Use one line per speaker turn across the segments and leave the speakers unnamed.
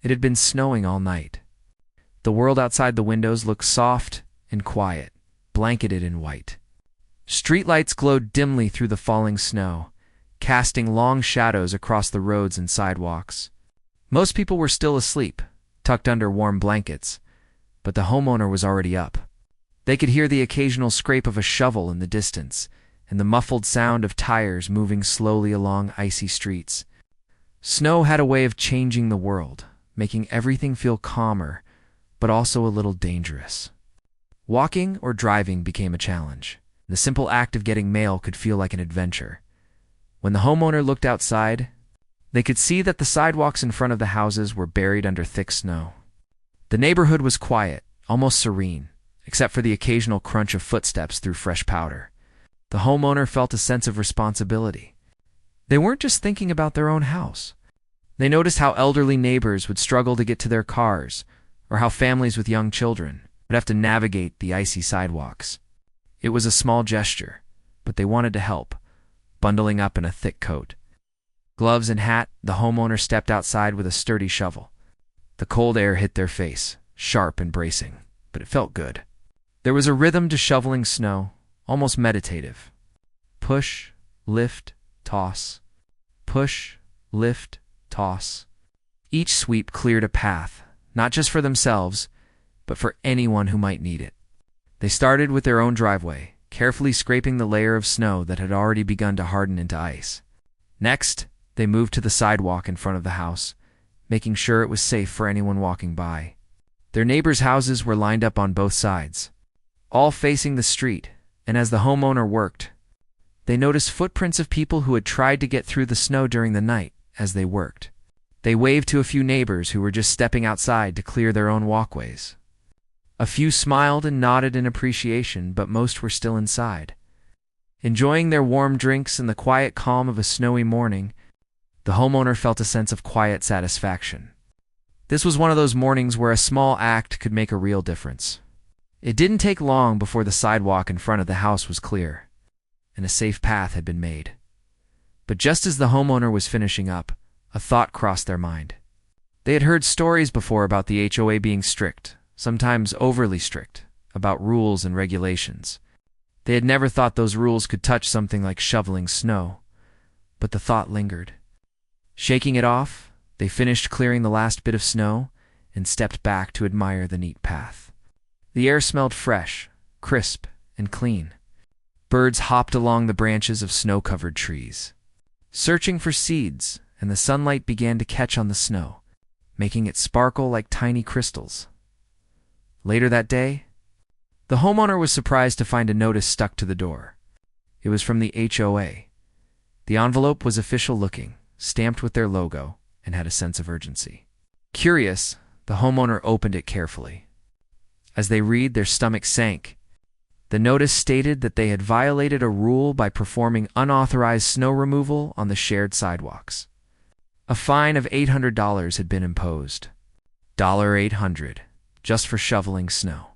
It had been snowing all night. The world outside the windows looked soft and quiet, blanketed in white. Streetlights glowed dimly through the falling snow, casting long shadows across the roads and sidewalks. Most people were still asleep, tucked under warm blankets, but the homeowner was already up. They could hear the occasional scrape of a shovel in the distance and the muffled sound of tires moving slowly along icy streets. Snow had a way of changing the world, making everything feel calmer, but also a little dangerous. Walking or driving became a challenge. The simple act of getting mail could feel like an adventure. When the homeowner looked outside, they could see that the sidewalks in front of the houses were buried under thick snow. The neighborhood was quiet, almost serene, except for the occasional crunch of footsteps through fresh powder. The homeowner felt a sense of responsibility. They weren't just thinking about their own house. They noticed how elderly neighbors would struggle to get to their cars, or how families with young children would have to navigate the icy sidewalks. It was a small gesture, but they wanted to help, bundling up in a thick coat. Gloves and hat, the homeowner stepped outside with a sturdy shovel. The cold air hit their face, sharp and bracing, but it felt good. There was a rhythm to shoveling snow, almost meditative. Push, lift, toss. Push, lift, toss. Each sweep cleared a path, not just for themselves, but for anyone who might need it. They started with their own driveway, carefully scraping the layer of snow that had already begun to harden into ice. Next, they moved to the sidewalk in front of the house, making sure it was safe for anyone walking by. Their neighbors' houses were lined up on both sides, all facing the street, and as the homeowner worked, they noticed footprints of people who had tried to get through the snow during the night as they worked. They waved to a few neighbors who were just stepping outside to clear their own walkways. A few smiled and nodded in appreciation, but most were still inside. Enjoying their warm drinks in the quiet calm of a snowy morning, the homeowner felt a sense of quiet satisfaction. This was one of those mornings where a small act could make a real difference. It didn't take long before the sidewalk in front of the house was clear, and a safe path had been made. But just as the homeowner was finishing up, a thought crossed their mind. They had heard stories before about the HOA being strict, sometimes overly strict, about rules and regulations. They had never thought those rules could touch something like shoveling snow, but the thought lingered. Shaking it off, they finished clearing the last bit of snow and stepped back to admire the neat path. The air smelled fresh, crisp, and clean. Birds hopped along the branches of snow-covered trees, searching for seeds, and the sunlight began to catch on the snow, making it sparkle like tiny crystals. Later that day, the homeowner was surprised to find a notice stuck to the door. It was from the HOA. The envelope was official-looking, stamped with their logo, and had a sense of urgency. Curious, the homeowner opened it carefully. As they read, their stomachs sank. The notice stated that they had violated a rule by performing unauthorized snow removal on the shared sidewalks. A fine of $800 had been imposed. $800, just for shoveling snow.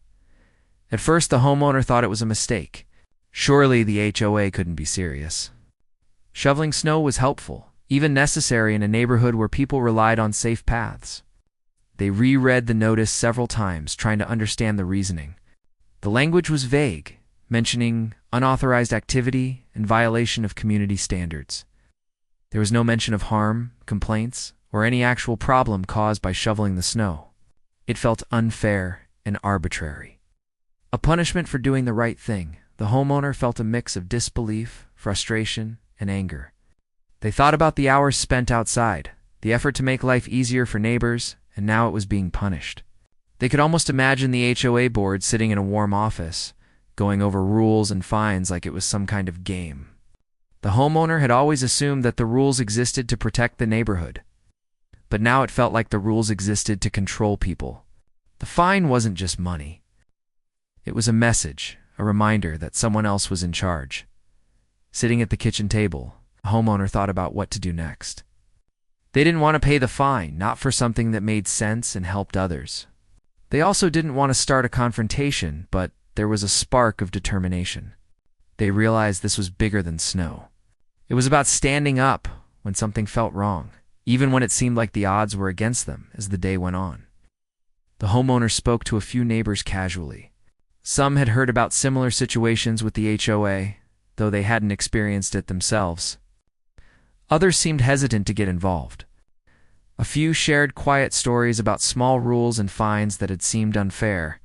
At first, the homeowner thought it was a mistake. Surely the HOA couldn't be serious. Shoveling snow was helpful, even necessary in a neighborhood where people relied on safe paths. They reread the notice several times, trying to understand the reasoning. The language was vague, mentioning unauthorized activity and violation of community standards. There was no mention of harm, complaints, or any actual problem caused by shoveling the snow. It felt unfair and arbitrary. A punishment for doing the right thing, the homeowner felt a mix of disbelief, frustration, and anger. They thought about the hours spent outside, the effort to make life easier for neighbors, and now it was being punished. They could almost imagine the HOA board sitting in a warm office, going over rules and fines like it was some kind of game. The homeowner had always assumed that the rules existed to protect the neighborhood, but now it felt like the rules existed to control people. The fine wasn't just money. It was a message, a reminder that someone else was in charge. Sitting at the kitchen table, the homeowner thought about what to do next. They didn't want to pay the fine, not for something that made sense and helped others. They also didn't want to start a confrontation, but there was a spark of determination. They realized this was bigger than snow. It was about standing up when something felt wrong. even when it seemed like the odds were against them as the day went on. The homeowner spoke to a few neighbors casually. Some had heard about similar situations with the HOA, though they hadn't experienced it themselves. Others seemed hesitant to get involved. A few shared quiet stories about small rules and fines that had seemed unfair,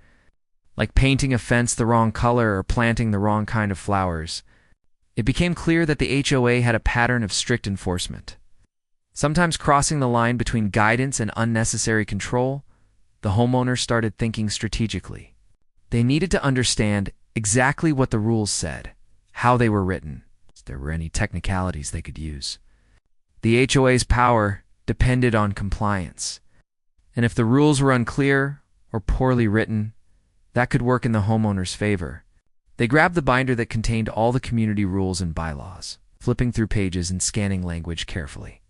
like painting a fence the wrong color or planting the wrong kind of flowers. It became clear that the HOA had a pattern of strict enforcement, sometimes crossing the line between guidance and unnecessary control. The homeowner started thinking strategically. They needed to understand exactly what the rules said, how they were written, if there were any technicalities they could use. The HOA's power depended on compliance, and if the rules were unclear or poorly written, that could work in the homeowner's favor. They grabbed the binder that contained all the community rules and bylaws, flipping through pages and scanning language carefully.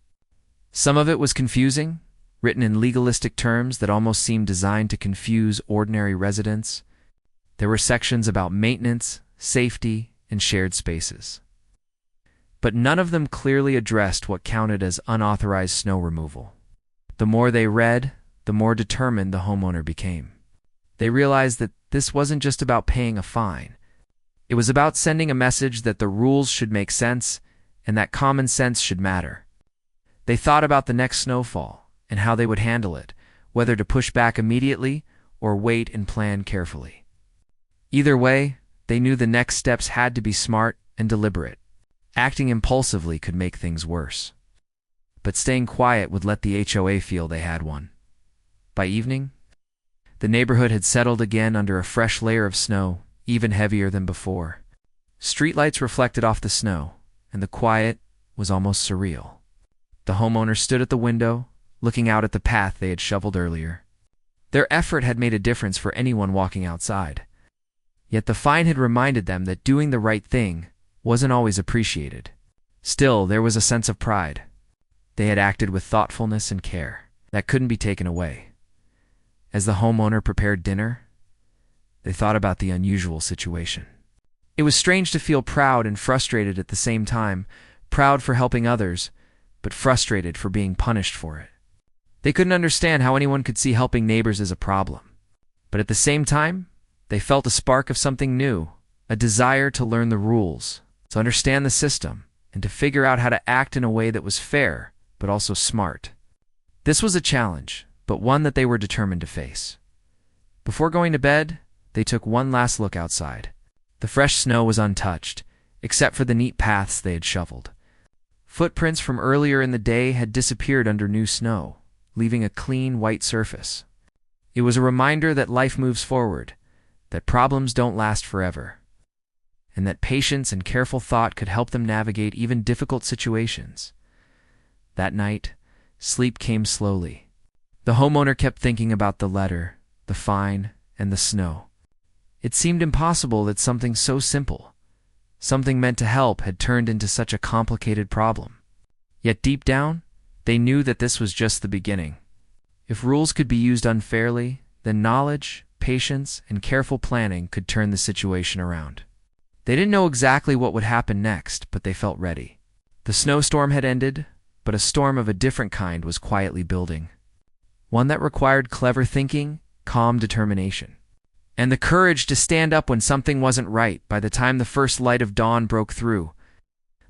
Some of it was confusing, written in legalistic terms that almost seemed designed to confuse ordinary residents. There were sections about maintenance, safety, and shared spaces. But none of them clearly addressed what counted as unauthorized snow removal. The more they read, the more determined the homeowner became. They realized that this wasn't just about paying a fine. It was about sending a message that the rules should make sense and that common sense should matter. They thought about the next snowfall and how they would handle it, whether to push back immediately or wait and plan carefully. Either way, they knew the next steps had to be smart and deliberate. Acting impulsively could make things worse. But staying quiet would let the HOA feel they had one. By evening, the neighborhood had settled again under a fresh layer of snow, even heavier than before. Streetlights reflected off the snow, and the quiet was almost surreal. The homeowner stood at the window, looking out at the path they had shoveled earlier. Their effort had made a difference for anyone walking outside. Yet the fine had reminded them that doing the right thing wasn't always appreciated. Still, there was a sense of pride. They had acted with thoughtfulness and care that couldn't be taken away. As the homeowner prepared dinner, they thought about the unusual situation. It was strange to feel proud and frustrated at the same time, proud for helping others, but frustrated for being punished for it. They couldn't understand how anyone could see helping neighbors as a problem. But at the same time, they felt a spark of something new, a desire to learn the rules, to understand the system, and to figure out how to act in a way that was fair, but also smart. This was a challenge, but one that they were determined to face. Before going to bed, they took one last look outside. The fresh snow was untouched, except for the neat paths they had shoveled. Footprints from earlier in the day had disappeared under new snow, leaving a clean white surface. It was a reminder that life moves forward, that problems don't last forever, and that patience and careful thought could help them navigate even difficult situations. That night, sleep came slowly. The homeowner kept thinking about the letter, the fine, and the snow. It seemed impossible that something so simple, something meant to help, had turned into such a complicated problem. Yet deep down, they knew that this was just the beginning. If rules could be used unfairly, then knowledge, patience, and careful planning could turn the situation around. They didn't know exactly what would happen next, but they felt ready. The snowstorm had ended, but a storm of a different kind was quietly building. One that required clever thinking, calm determination, and the courage to stand up when something wasn't right. By the time the first light of dawn broke through,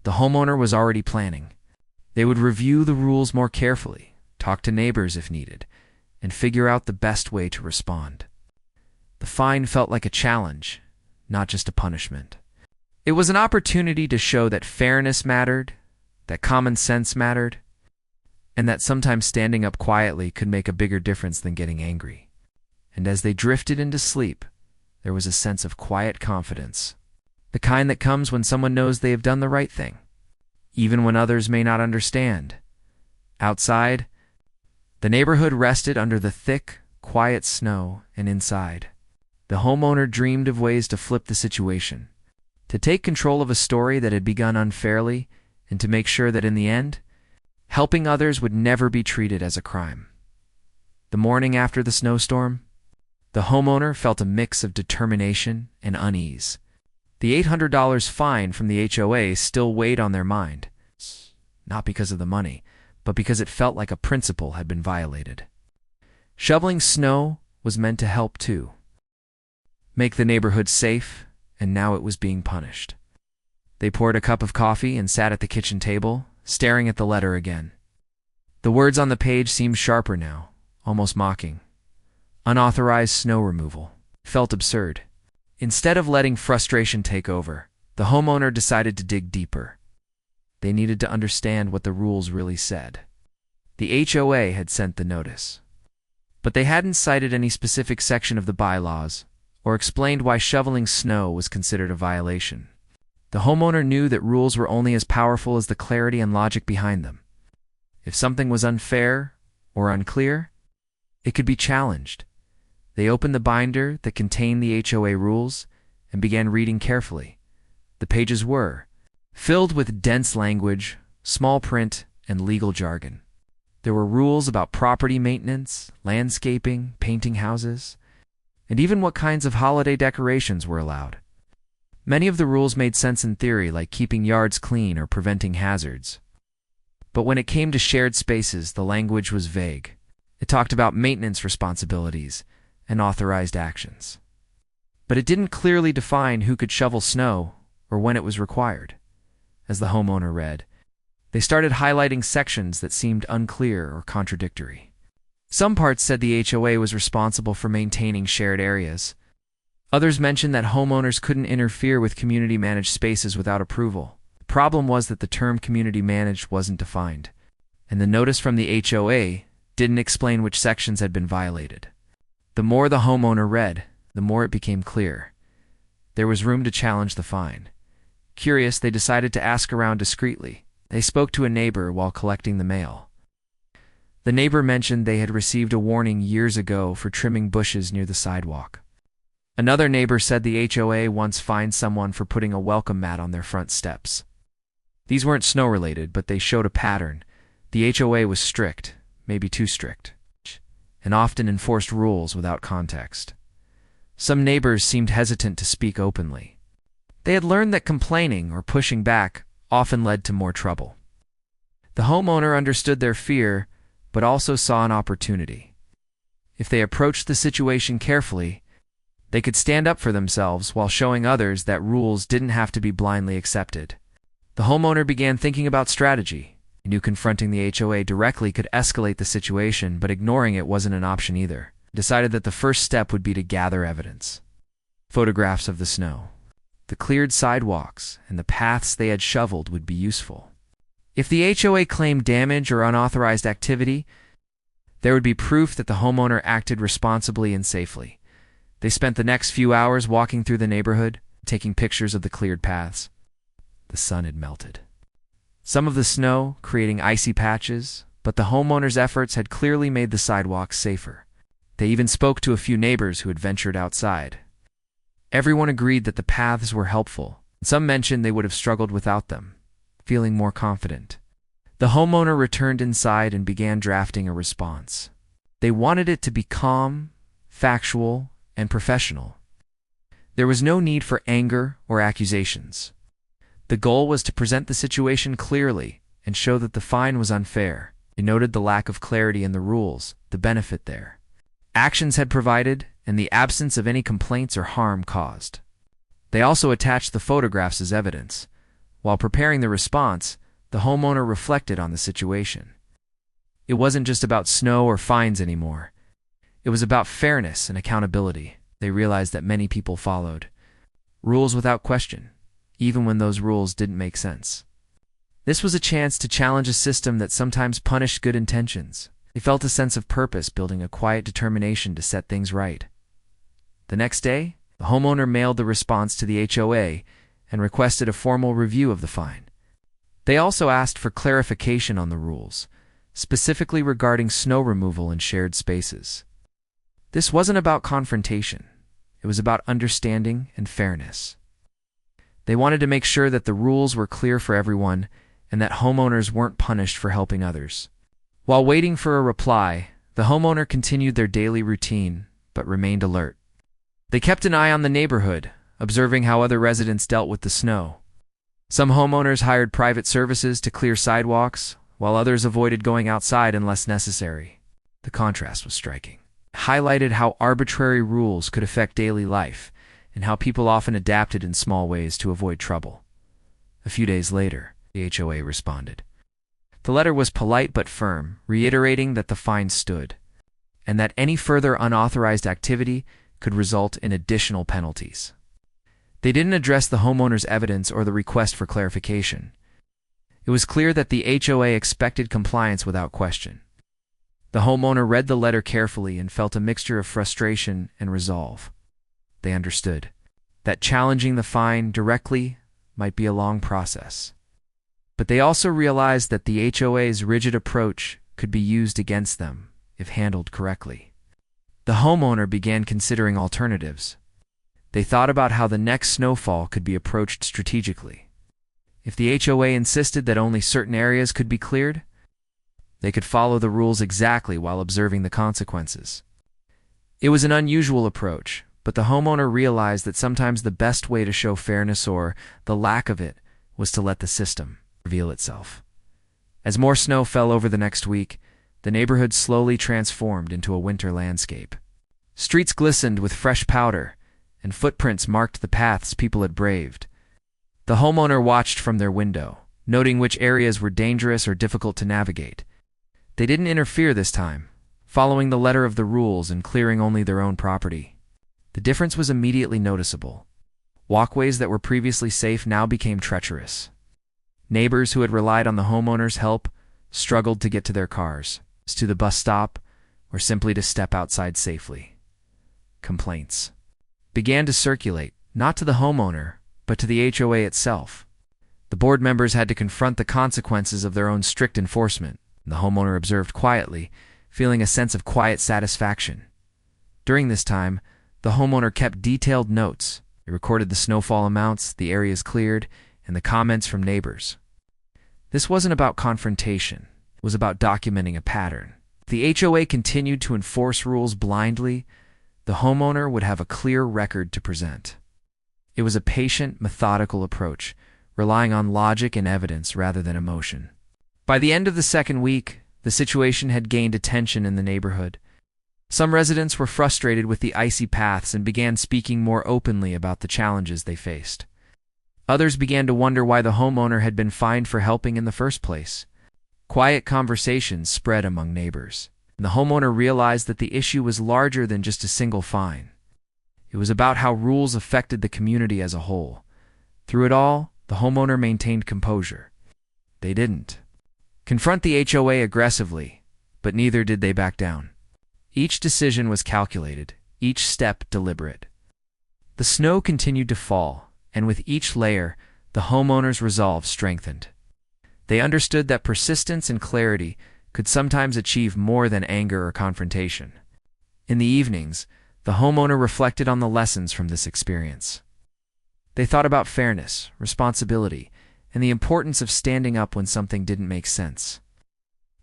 the homeowner was already planning. They would review the rules more carefully, talk to neighbors if needed, and figure out the best way to respond. The fine felt like a challenge, not just a punishment. It was an opportunity to show that fairness mattered, that common sense mattered, and that sometimes standing up quietly could make a bigger difference than getting angry. And as they drifted into sleep, there was a sense of quiet confidence, the kind that comes when someone knows they have done the right thing, even when others may not understand. Outside, the neighborhood rested under the thick, quiet snow, and inside, the homeowner dreamed of ways to flip the situation, to take control of a story that had begun unfairly, and to make sure that in the end, helping others would never be treated as a crime. The morning after the snowstorm, the homeowner felt a mix of determination and unease. The $800 fine from the HOA still weighed on their mind, not because of the money, but because it felt like a principle had been violated. Shoveling snow was meant to help too. Make the neighborhood safe, and now it was being punished. They poured a cup of coffee and sat at the kitchen table, staring at the letter again. The words on the page seemed sharper now, almost mocking. Unauthorized snow removal. Felt absurd. Instead of letting frustration take over, the homeowner decided to dig deeper. They needed to understand what the rules really said. The HOA had sent the notice, but they hadn't cited any specific section of the bylaws or explained why shoveling snow was considered a violation. The homeowner knew that rules were only as powerful as the clarity and logic behind them. If something was unfair or unclear, it could be challenged. They opened the binder that contained the HOA rules and began reading carefully. The pages were filled with dense language, small print, and legal jargon. There were rules about property maintenance, landscaping, painting houses, and even what kinds of holiday decorations were allowed. Many of the rules made sense in theory, like keeping yards clean or preventing hazards. But when it came to shared spaces, the language was vague. It talked about maintenance responsibilities and authorized actions. But it didn't clearly define who could shovel snow or when it was required. As the homeowner read, they started highlighting sections that seemed unclear or contradictory. Some parts said the HOA was responsible for maintaining shared areas. Others mentioned that homeowners couldn't interfere with community-managed spaces without approval. The problem was that the term community-managed wasn't defined, and the notice from the HOA didn't explain which sections had been violated. The more the homeowner read, the more it became clear. There was room to challenge the fine. Curious, they decided to ask around discreetly. They spoke to a neighbor while collecting the mail. The neighbor mentioned they had received a warning years ago for trimming bushes near the sidewalk. Another neighbor said the HOA once fined someone for putting a welcome mat on their front steps. These weren't snow-related, but they showed a pattern. The HOA was strict, maybe too strict, and often enforced rules without context. Some neighbors seemed hesitant to speak openly. They had learned that complaining or pushing back often led to more trouble. The homeowner understood their fear, but also saw an opportunity. If they approached the situation carefully, they could stand up for themselves while showing others that rules didn't have to be blindly accepted. The homeowner began thinking about strategy. He knew confronting the HOA directly could escalate the situation, but ignoring it wasn't an option either. He decided that the first step would be to gather evidence. Photographs of the snow, the cleared sidewalks, and the paths they had shoveled would be useful. If the HOA claimed damage or unauthorized activity, there would be proof that the homeowner acted responsibly and safely. They spent the next few hours walking through the neighborhood, taking pictures of the cleared paths. The sun had melted. Some of the snow creating icy patches, but the homeowner's efforts had clearly made the sidewalks safer. They even spoke to a few neighbors who had ventured outside. Everyone agreed that the paths were helpful. Some mentioned they would have struggled without them, feeling more confident. The homeowner returned inside and began drafting a response. They wanted it to be calm, factual, and professional. There was no need for anger or accusations. The goal was to present the situation clearly and show that the fine was unfair. They noted the lack of clarity in the rules, the benefit there. Actions had provided, and the absence of any complaints or harm caused. They also attached the photographs as evidence. While preparing the response, the homeowner reflected on the situation. It wasn't just about snow or fines anymore. It was about fairness and accountability. They realized that many people followed rules without question, even when those rules didn't make sense. This was a chance to challenge a system that sometimes punished good intentions. They felt a sense of purpose, building a quiet determination to set things right. The next day, the homeowner mailed the response to the HOA and requested a formal review of the fine. They also asked for clarification on the rules, specifically regarding snow removal in shared spaces. This wasn't about confrontation. It was about understanding and fairness. They wanted to make sure that the rules were clear for everyone and that homeowners weren't punished for helping others. While waiting for a reply, the homeowner continued their daily routine, but remained alert. They kept an eye on the neighborhood, observing how other residents dealt with the snow. Some homeowners hired private services to clear sidewalks, while others avoided going outside unless necessary. The contrast was striking. It highlighted how arbitrary rules could affect daily life and how people often adapted in small ways to avoid trouble. A few days later, the HOA responded. The letter was polite but firm, reiterating that the fine stood, and that any further unauthorized activity could result in additional penalties. They didn't address the homeowner's evidence or the request for clarification. It was clear that the HOA expected compliance without question. The homeowner read the letter carefully and felt a mixture of frustration and resolve. They understood that challenging the fine directly might be a long process. But they also realized that the HOA's rigid approach could be used against them if handled correctly. The homeowner began considering alternatives. They thought about how the next snowfall could be approached strategically. If the HOA insisted that only certain areas could be cleared, they could follow the rules exactly while observing the consequences. It was an unusual approach, but the homeowner realized that sometimes the best way to show fairness or the lack of it was to let the system reveal itself. As more snow fell over the next week, the neighborhood slowly transformed into a winter landscape. Streets glistened with fresh powder, and footprints marked the paths people had braved. The homeowner watched from their window, noting which areas were dangerous or difficult to navigate. They didn't interfere this time, following the letter of the rules and clearing only their own property. The difference was immediately noticeable. Walkways that were previously safe now became treacherous. Neighbors who had relied on the homeowner's help struggled to get to their cars, to the bus stop, or simply to step outside safely. Complaints began to circulate, not to the homeowner, but to the HOA itself. The board members had to confront the consequences of their own strict enforcement. The homeowner observed quietly, feeling a sense of quiet satisfaction. During this time, the homeowner kept detailed notes. He recorded the snowfall amounts, the areas cleared, and the comments from neighbors. This wasn't about confrontation. It was about documenting a pattern. If the HOA continued to enforce rules blindly, the homeowner would have a clear record to present. It was a patient, methodical approach, relying on logic and evidence rather than emotion. By the end of the second week, the situation had gained attention in the neighborhood. Some residents were frustrated with the icy paths and began speaking more openly about the challenges they faced. Others began to wonder why the homeowner had been fined for helping in the first place. Quiet conversations spread among neighbors, and the homeowner realized that the issue was larger than just a single fine. It was about how rules affected the community as a whole. Through it all, the homeowner maintained composure. They didn't confront the HOA aggressively, but neither did they back down. Each decision was calculated, each step deliberate. The snow continued to fall, and with each layer, the homeowner's resolve strengthened. They understood that persistence and clarity could sometimes achieve more than anger or confrontation. In the evenings, the homeowner reflected on the lessons from this experience. They thought about fairness, responsibility, and the importance of standing up when something didn't make sense.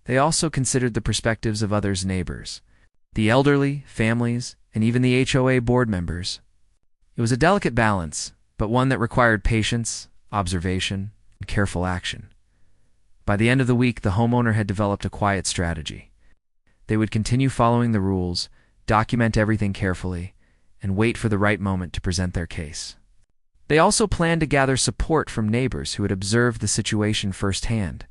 They also considered the perspectives of others' neighbors, the elderly, families, and even the HOA board members. It was a delicate balance, but one that required patience, observation, and careful action. By the end of the week, the homeowner had developed a quiet strategy. They would continue following the rules, document everything carefully, and wait for the right moment to present their case. They also planned to gather support from neighbors who had observed the situation firsthand.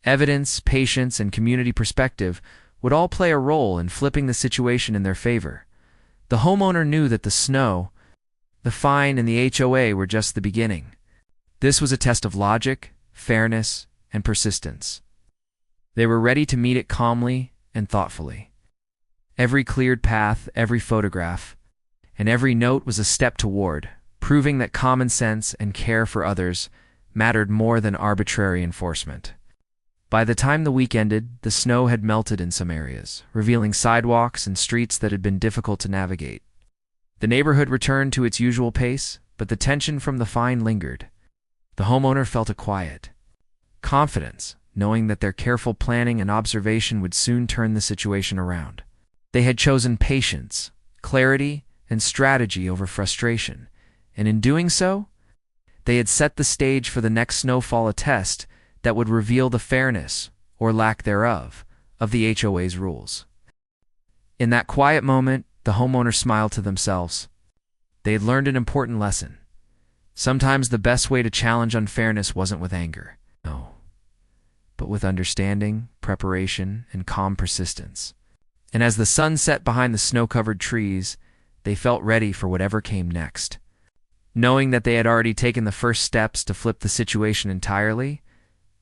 Evidence, patience, and community perspective would all play a role in flipping the situation in their favor. The homeowner knew that the snow, the fine, and the HOA were just the beginning. This was a test of logic, fairness, and persistence. They were ready to meet it calmly and thoughtfully. Every cleared path, every photograph, and every note was a step toward proving that common sense and care for others mattered more than arbitrary enforcement. By the time the week ended, the snow had melted in some areas, revealing sidewalks and streets that had been difficult to navigate. The neighborhood returned to its usual pace, but the tension from the fine lingered. The homeowner felt a quiet confidence, knowing that their careful planning and observation would soon turn the situation around. They had chosen patience, clarity, and strategy over frustration, and in doing so, they had set the stage for the next snowfall, a test that would reveal the fairness, or lack thereof, of the HOA's rules. In that quiet moment, the homeowners smiled to themselves. They had learned an important lesson. Sometimes the best way to challenge unfairness wasn't with anger, no, but with understanding, preparation, and calm persistence. And as the sun set behind the snow-covered trees, they felt ready for whatever came next. Knowing that they had already taken the first steps to flip the situation entirely,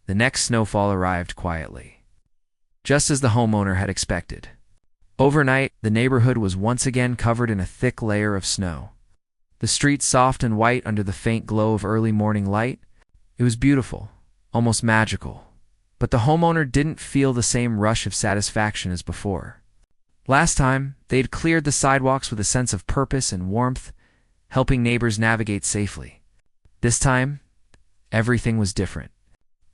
the next snowfall arrived quietly, just as the homeowner had expected. Overnight, the neighborhood was once again covered in a thick layer of snow. The streets soft and white under the faint glow of early morning light. It was beautiful, almost magical. But the homeowner didn't feel the same rush of satisfaction as before. Last time, they had cleared the sidewalks with a sense of purpose and warmth, helping neighbors navigate safely. This time, everything was different.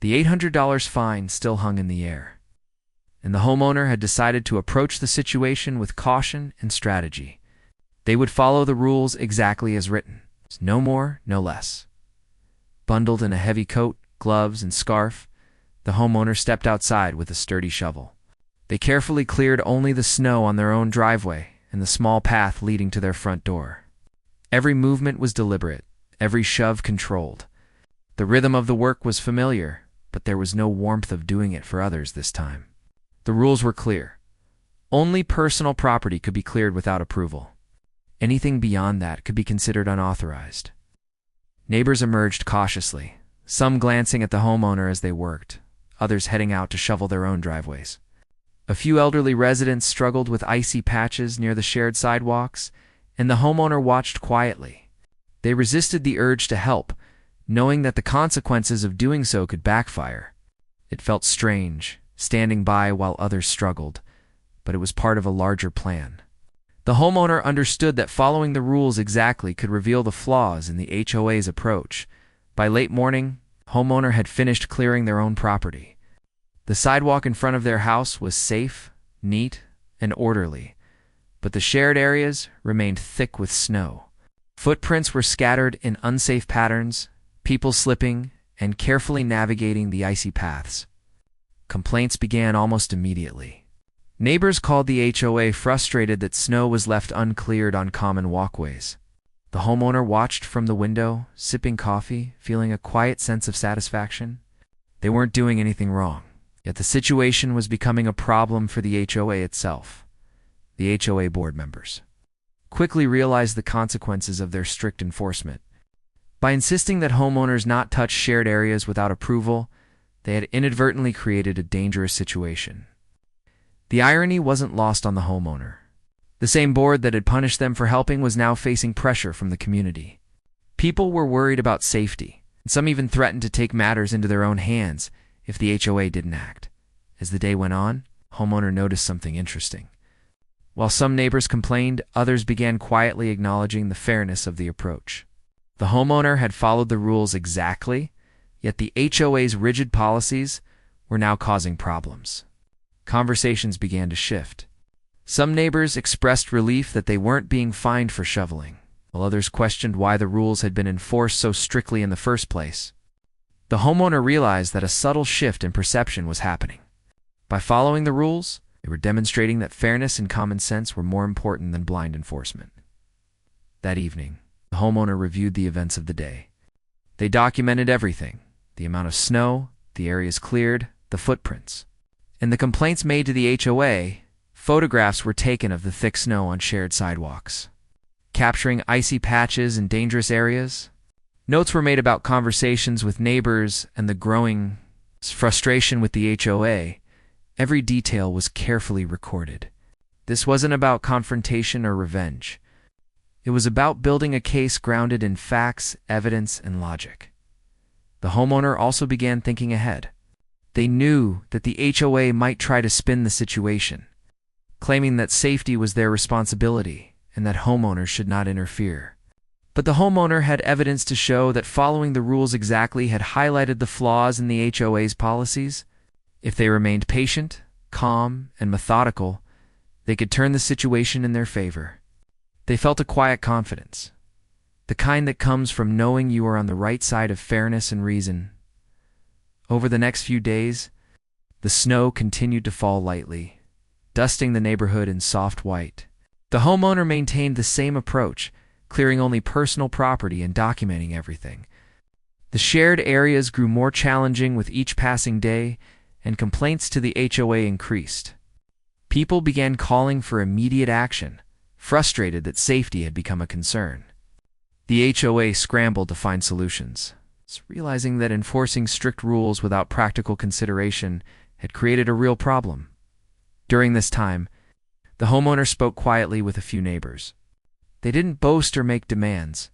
The $800 fine still hung in the air, and the homeowner had decided to approach the situation with caution and strategy. They would follow the rules exactly as written, no more, no less. Bundled in a heavy coat, gloves, and scarf, the homeowner stepped outside with a sturdy shovel. They carefully cleared only the snow on their own driveway and the small path leading to their front door. Every movement was deliberate, every shove controlled. The rhythm of the work was familiar, but there was no warmth of doing it for others this time. The rules were clear. Only personal property could be cleared without approval. Anything beyond that could be considered unauthorized. Neighbors emerged cautiously, some glancing at the homeowner as they worked, others heading out to shovel their own driveways. A few elderly residents struggled with icy patches near the shared sidewalks, and the homeowner watched quietly. They resisted the urge to help, knowing that the consequences of doing so could backfire. It felt strange, standing by while others struggled, but it was part of a larger plan. The homeowner understood that following the rules exactly could reveal the flaws in the HOA's approach. By late morning, the homeowner had finished clearing their own property. The sidewalk in front of their house was safe, neat, and orderly, but the shared areas remained thick with snow. Footprints were scattered in unsafe patterns, people slipping and carefully navigating the icy paths. Complaints began almost immediately. Neighbors called the HOA frustrated that snow was left uncleared on common walkways. The homeowner watched from the window, sipping coffee, feeling a quiet sense of satisfaction. They weren't doing anything wrong, yet the situation was becoming a problem for the HOA itself. The HOA board members quickly realized the consequences of their strict enforcement. By insisting that homeowners not touch shared areas without approval, they had inadvertently created a dangerous situation. The irony wasn't lost on the homeowner. The same board that had punished them for helping was now facing pressure from the community. People were worried about safety, and some even threatened to take matters into their own hands if the HOA didn't act. As the day went on, the homeowner noticed something interesting. While some neighbors complained, others began quietly acknowledging the fairness of the approach. The homeowner had followed the rules exactly, yet the HOA's rigid policies were now causing problems. Conversations began to shift. Some neighbors expressed relief that they weren't being fined for shoveling, while others questioned why the rules had been enforced so strictly in the first place. The homeowner realized that a subtle shift in perception was happening. By following the rules, they were demonstrating that fairness and common sense were more important than blind enforcement. That evening, the homeowner reviewed the events of the day. They documented everything: the amount of snow, the areas cleared, the footprints. And the complaints made to the HOA, photographs were taken of the thick snow on shared sidewalks, capturing icy patches and dangerous areas. Notes were made about conversations with neighbors and the growing frustration with the HOA. Every detail was carefully recorded. This wasn't about confrontation or revenge. It was about building a case grounded in facts, evidence, and logic. The homeowner also began thinking ahead. They knew that the HOA might try to spin the situation, claiming that safety was their responsibility and that homeowners should not interfere. But the homeowner had evidence to show that following the rules exactly had highlighted the flaws in the HOA's policies. If they remained patient, calm, and methodical, they could turn the situation in their favor. They felt a quiet confidence, the kind that comes from knowing you are on the right side of fairness and reason. Over the next few days, The snow continued to fall lightly, dusting the neighborhood in soft white. The homeowner maintained the same approach, clearing only personal property and documenting everything. The shared areas grew more challenging with each passing day, and complaints to the HOA increased. People began calling for immediate action, frustrated that safety had become a concern. The HOA scrambled to find solutions, realizing that enforcing strict rules without practical consideration had created a real problem. During this time, the homeowner spoke quietly with a few neighbors. They didn't boast or make demands,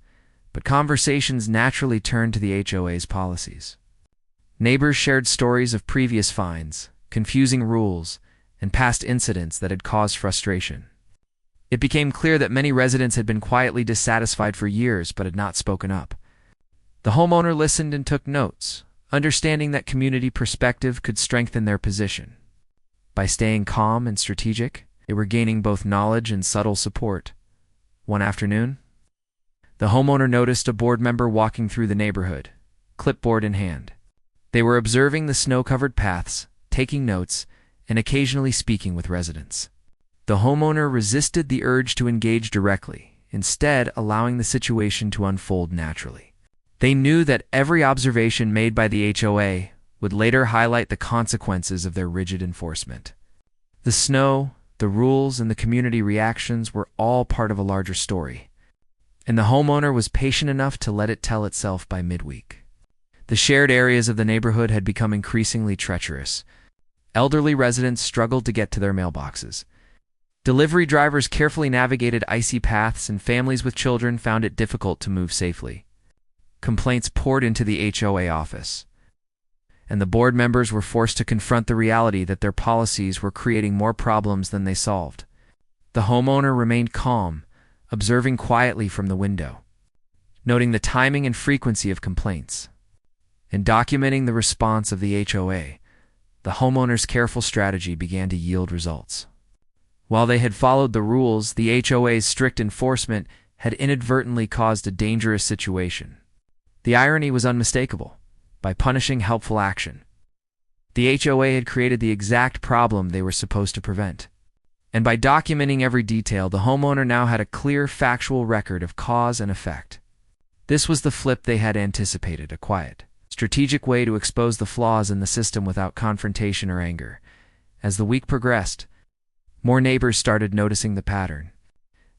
but conversations naturally turned to the HOA's policies. Neighbors shared stories of previous fines, confusing rules, and past incidents that had caused frustration. It became clear that many residents had been quietly dissatisfied for years but had not spoken up. The homeowner listened and took notes, understanding that community perspective could strengthen their position. By staying calm and strategic, they were gaining both knowledge and subtle support. One afternoon, the homeowner noticed a board member walking through the neighborhood, clipboard in hand. They were observing the snow-covered paths, taking notes, and occasionally speaking with residents. The homeowner resisted the urge to engage directly, instead allowing the situation to unfold naturally. They knew that every observation made by the HOA would later highlight the consequences of their rigid enforcement. The snow, the rules, and the community reactions were all part of a larger story, and the homeowner was patient enough to let it tell itself by midweek. The shared areas of the neighborhood had become increasingly treacherous. Elderly residents struggled to get to their mailboxes. Delivery drivers carefully navigated icy paths, and families with children found it difficult to move safely. Complaints poured into the HOA office, and the board members were forced to confront the reality that their policies were creating more problems than they solved. The homeowner remained calm, observing quietly from the window, noting the timing and frequency of complaints, and documenting the response of the HOA. The homeowner's careful strategy began to yield results. While they had followed the rules, the HOA's strict enforcement had inadvertently caused a dangerous situation. The irony was unmistakable. By punishing helpful action, the HOA had created the exact problem they were supposed to prevent. And by documenting every detail, the homeowner now had a clear, factual record of cause and effect. This was the flip they had anticipated, a quiet, strategic way to expose the flaws in the system without confrontation or anger. As the week progressed, more neighbors started noticing the pattern.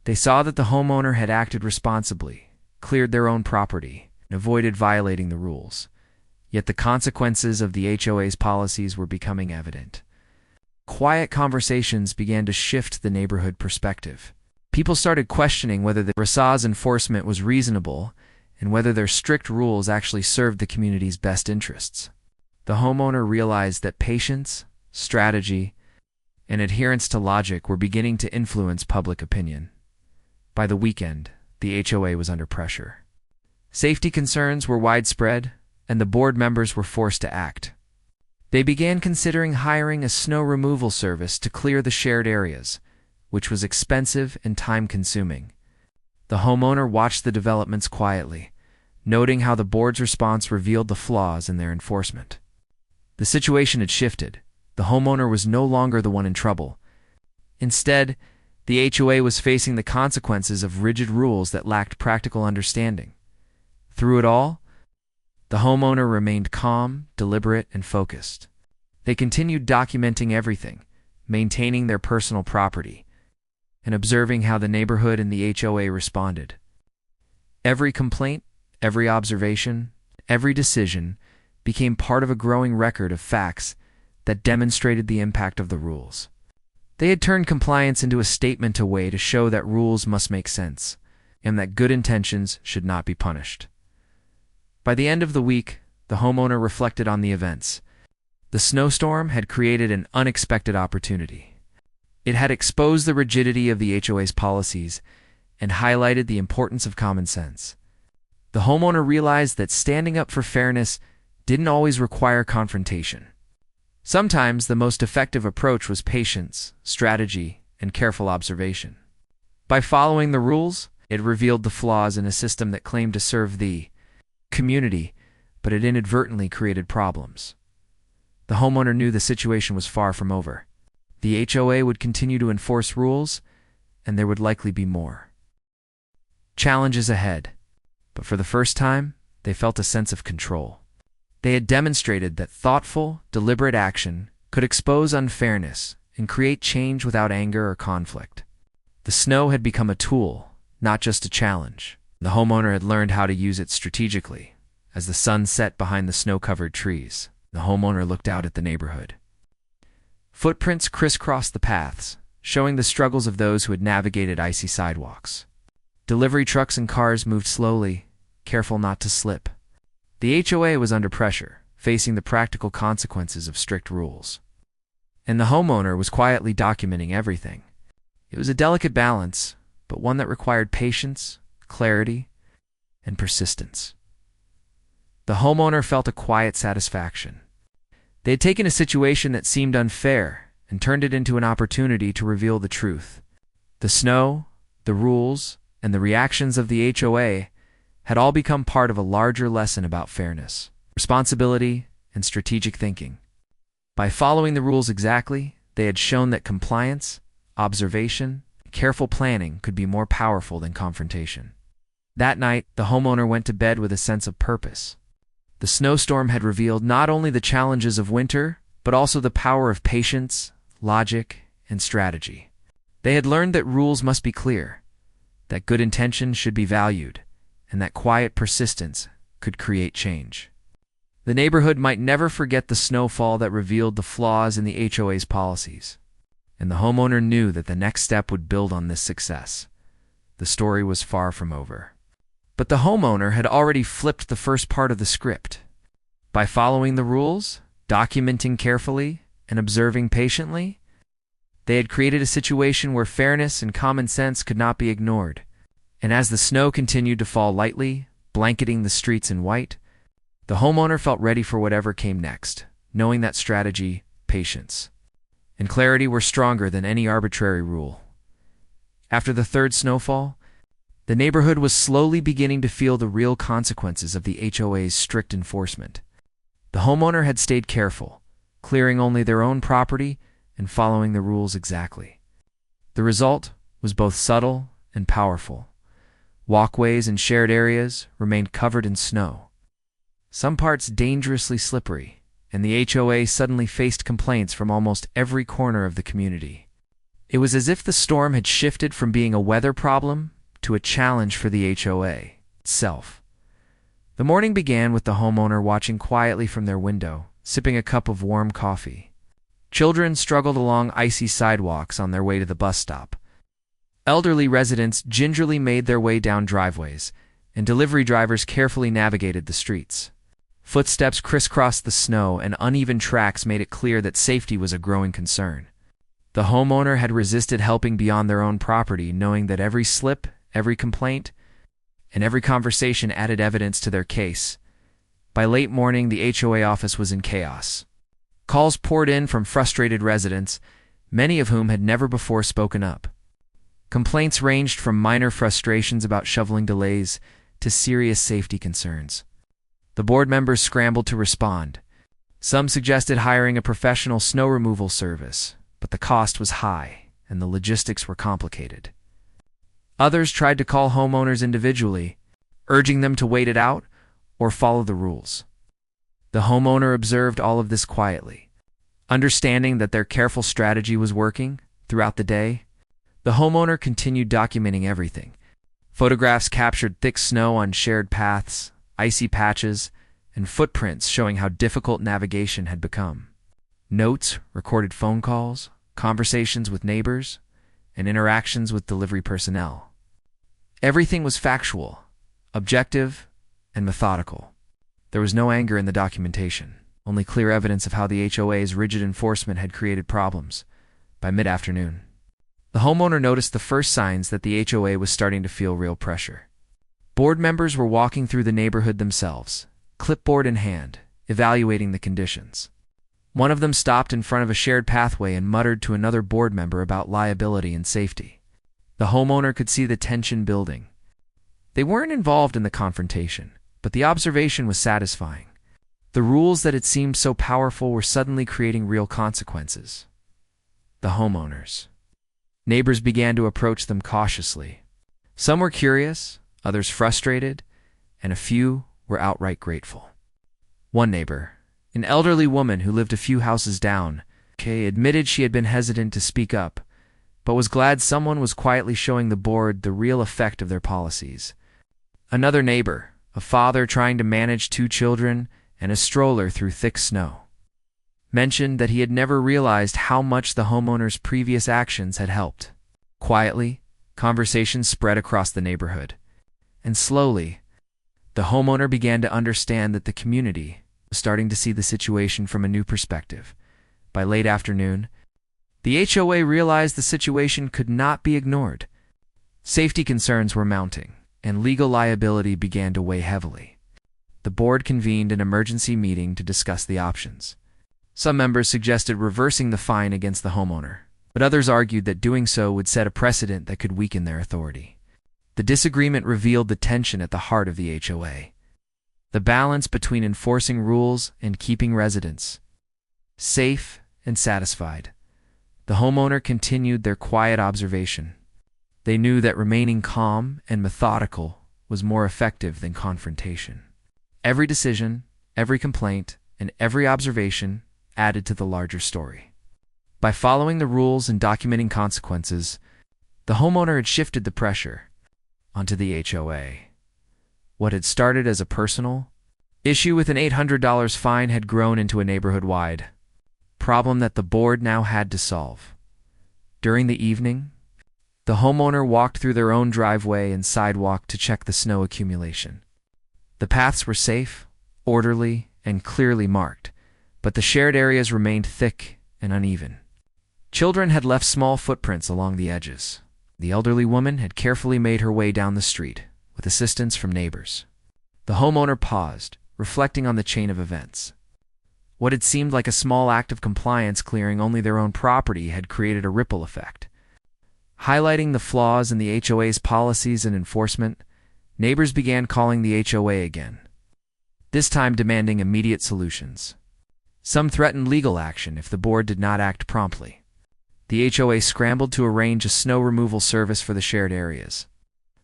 They saw that the homeowner had acted responsibly, cleared their own property, and avoided violating the rules. Yet the consequences of the HOA's policies were becoming evident. Quiet conversations began to shift the neighborhood perspective. People started questioning whether the HOA's enforcement was reasonable and whether their strict rules actually served the community's best interests. The homeowner realized that patience, strategy, and adherence to logic were beginning to influence public opinion. By the weekend, the HOA was under pressure. Safety concerns were widespread, and the board members were forced to act. They began considering hiring a snow removal service to clear the shared areas, which was expensive and time-consuming. The homeowner watched the developments quietly, noting how the board's response revealed the flaws in their enforcement. The situation had shifted. The homeowner was no longer the one in trouble. Instead, the HOA was facing the consequences of rigid rules that lacked practical understanding. Through it all, the homeowner remained calm, deliberate, and focused. They continued documenting everything, maintaining their personal property, and observing how the neighborhood and the HOA responded. Every complaint, every observation, every decision became part of a growing record of facts that demonstrated the impact of the rules. They had turned compliance into a statement, a way to show that rules must make sense, and that good intentions should not be punished. By the end of the week, the homeowner reflected on the events. The snowstorm had created an unexpected opportunity. It had exposed the rigidity of the HOA's policies and highlighted the importance of common sense. The homeowner realized that standing up for fairness didn't always require confrontation. Sometimes the most effective approach was patience, strategy, and careful observation. By following the rules, it revealed the flaws in a system that claimed to serve the community, but it inadvertently created problems. The homeowner knew the situation was far from over. The HOA would continue to enforce rules, and there would likely be more challenges ahead. But for the first time, they felt a sense of control. They had demonstrated that thoughtful, deliberate action could expose unfairness and create change without anger or conflict. The snow had become a tool, not just a challenge. The homeowner had learned how to use it strategically. As the sun set behind the snow-covered trees, the homeowner looked out at the neighborhood. Footprints crisscrossed the paths, showing the struggles of those who had navigated icy sidewalks. Delivery trucks and cars moved slowly, careful not to slip. The HOA was under pressure, facing the practical consequences of strict rules. And the homeowner was quietly documenting everything. It was a delicate balance, but one that required patience, clarity, and persistence. The homeowner felt a quiet satisfaction. They had taken a situation that seemed unfair and turned it into an opportunity to reveal the truth. The snow, the rules, and the reactions of the HOA had all become part of a larger lesson about fairness, responsibility, and strategic thinking. By following the rules exactly, they had shown that compliance, observation, and careful planning could be more powerful than confrontation. That night, the homeowner went to bed with a sense of purpose. The snowstorm had revealed not only the challenges of winter, but also the power of patience, logic, and strategy. They had learned that rules must be clear, that good intentions should be valued, and that quiet persistence could create change. The neighborhood might never forget the snowfall that revealed the flaws in the HOA's policies, and the homeowner knew that the next step would build on this success. The story was far from over. But the homeowner had already flipped the first part of the script. By following the rules, documenting carefully, and observing patiently, they had created a situation where fairness and common sense could not be ignored. And as the snow continued to fall lightly, blanketing the streets in white, the homeowner felt ready for whatever came next, knowing that strategy, patience, and clarity were stronger than any arbitrary rule. After the third snowfall, the neighborhood was slowly beginning to feel the real consequences of the HOA's strict enforcement. The homeowner had stayed careful, clearing only their own property and following the rules exactly. The result was both subtle and powerful. Walkways and shared areas remained covered in snow, some parts dangerously slippery, and the HOA suddenly faced complaints from almost every corner of the community. It was as if the storm had shifted from being a weather problem to a challenge for the HOA itself. The morning began with the homeowner watching quietly from their window, sipping a cup of warm coffee. Children struggled along icy sidewalks on their way to the bus stop. Elderly residents gingerly made their way down driveways, and delivery drivers carefully navigated the streets. Footsteps crisscrossed the snow, and uneven tracks made it clear that safety was a growing concern. The homeowner had resisted helping beyond their own property, knowing that every slip, every complaint, and every conversation added evidence to their case. By late morning, the HOA office was in chaos. Calls poured in from frustrated residents, many of whom had never before spoken up. Complaints ranged from minor frustrations about shoveling delays to serious safety concerns. The board members scrambled to respond. Some suggested hiring a professional snow removal service, but the cost was high and the logistics were complicated. Others tried to call homeowners individually, urging them to wait it out or follow the rules. The homeowner observed all of this quietly. Understanding that their careful strategy was working throughout the day, the homeowner continued documenting everything. Photographs captured thick snow on shared paths, icy patches, and footprints showing how difficult navigation had become. Notes recorded phone calls, conversations with neighbors, and interactions with delivery personnel. Everything was factual, objective, and methodical. There was no anger in the documentation, only clear evidence of how the HOA's rigid enforcement had created problems. By mid-afternoon, the homeowner noticed the first signs that the HOA was starting to feel real pressure. Board members were walking through the neighborhood themselves, clipboard in hand, evaluating the conditions. One of them stopped in front of a shared pathway and muttered to another board member about liability and safety. The homeowner could see the tension building. They weren't involved in the confrontation, but the observation was satisfying. The rules that had seemed so powerful were suddenly creating real consequences. The homeowners. Neighbors began to approach them cautiously. Some were curious, others frustrated, and a few were outright grateful. One neighbor, an elderly woman who lived a few houses down, admitted she had been hesitant to speak up, but was glad someone was quietly showing the board the real effect of their policies. Another neighbor, a father trying to manage 2 children and a stroller through thick snow, mentioned that he had never realized how much the homeowner's previous actions had helped. Quietly, conversations spread across the neighborhood, and slowly, the homeowner began to understand that the community was starting to see the situation from a new perspective. By late afternoon, the HOA realized the situation could not be ignored. Safety concerns were mounting, and legal liability began to weigh heavily. The board convened an emergency meeting to discuss the options. Some members suggested reversing the fine against the homeowner, but others argued that doing so would set a precedent that could weaken their authority. The disagreement revealed the tension at the heart of the HOA. The balance between enforcing rules and keeping residents safe and satisfied. The homeowner continued their quiet observation. They knew that remaining calm and methodical was more effective than confrontation. Every decision, every complaint, and every observation added to the larger story. By following the rules and documenting consequences, the homeowner had shifted the pressure onto the HOA. What had started as a personal issue with an $800 fine had grown into a neighborhood-wide problem that the board now had to solve. During the evening, the homeowner walked through their own driveway and sidewalk to check the snow accumulation. The paths were safe, orderly, and clearly marked, but the shared areas remained thick and uneven. Children had left small footprints along the edges. The elderly woman had carefully made her way down the street, with assistance from neighbors. The homeowner paused, reflecting on the chain of events. What had seemed like a small act of compliance clearing only their own property had created a ripple effect. Highlighting the flaws in the HOA's policies and enforcement, neighbors began calling the HOA again, this time demanding immediate solutions. Some threatened legal action if the board did not act promptly. The HOA scrambled to arrange a snow removal service for the shared areas.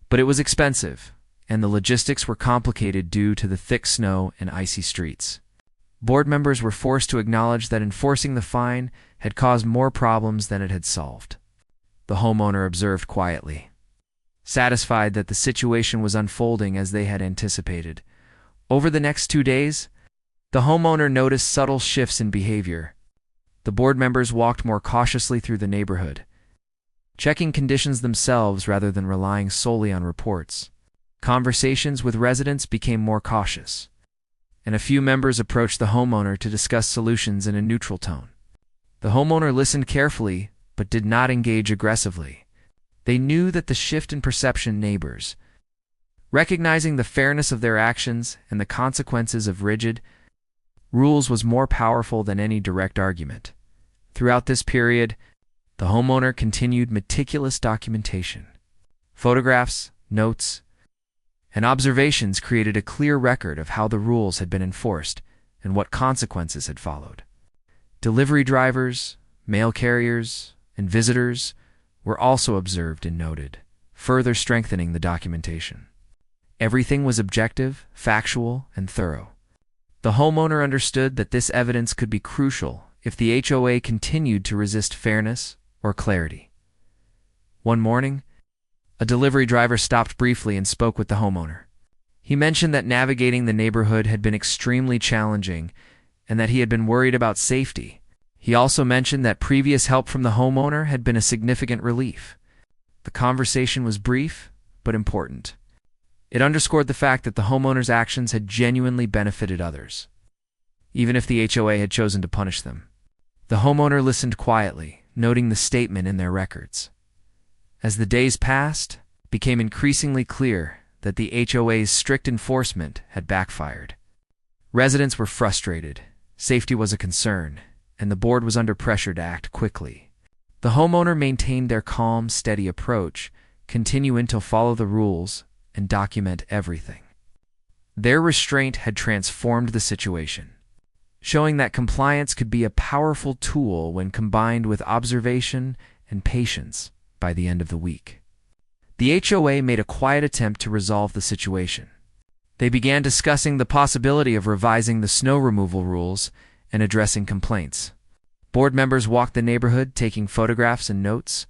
But it was expensive, and the logistics were complicated due to the thick snow and icy streets. Board members were forced to acknowledge that enforcing the fine had caused more problems than it had solved. The homeowner observed quietly, satisfied that the situation was unfolding as they had anticipated. Over the next 2 days, the homeowner noticed subtle shifts in behavior. The board members walked more cautiously through the neighborhood, checking conditions themselves rather than relying solely on reports. Conversations with residents became more cautious, and a few members approached the homeowner to discuss solutions in a neutral tone. The homeowner listened carefully, but did not engage aggressively. They knew that the shift in perception neighbors, recognizing the fairness of their actions and the consequences of rigid rules was more powerful than any direct argument. Throughout this period, the homeowner continued meticulous documentation. Photographs, notes, and observations created a clear record of how the rules had been enforced and what consequences had followed. Delivery drivers, mail carriers, and visitors were also observed and noted, further strengthening the documentation. Everything was objective, factual, and thorough. The homeowner understood that this evidence could be crucial if the HOA continued to resist fairness or clarity. One morning, a delivery driver stopped briefly and spoke with the homeowner. He mentioned that navigating the neighborhood had been extremely challenging and that he had been worried about safety. He also mentioned that previous help from the homeowner had been a significant relief. The conversation was brief but important. It underscored the fact that the homeowner's actions had genuinely benefited others, even if the HOA had chosen to punish them. The homeowner listened quietly, noting the statement in their records. As the days passed, it became increasingly clear that the HOA's strict enforcement had backfired. Residents were frustrated, safety was a concern, and the board was under pressure to act quickly. The homeowner maintained their calm, steady approach, continuing to follow the rules and document everything. Their restraint had transformed the situation. showing that compliance could be a powerful tool when combined with observation and patience by the end of the week. The HOA made a quiet attempt to resolve the situation. They began discussing the possibility of revising the snow removal rules and addressing complaints. Board members walked the neighborhood, taking photographs and notes,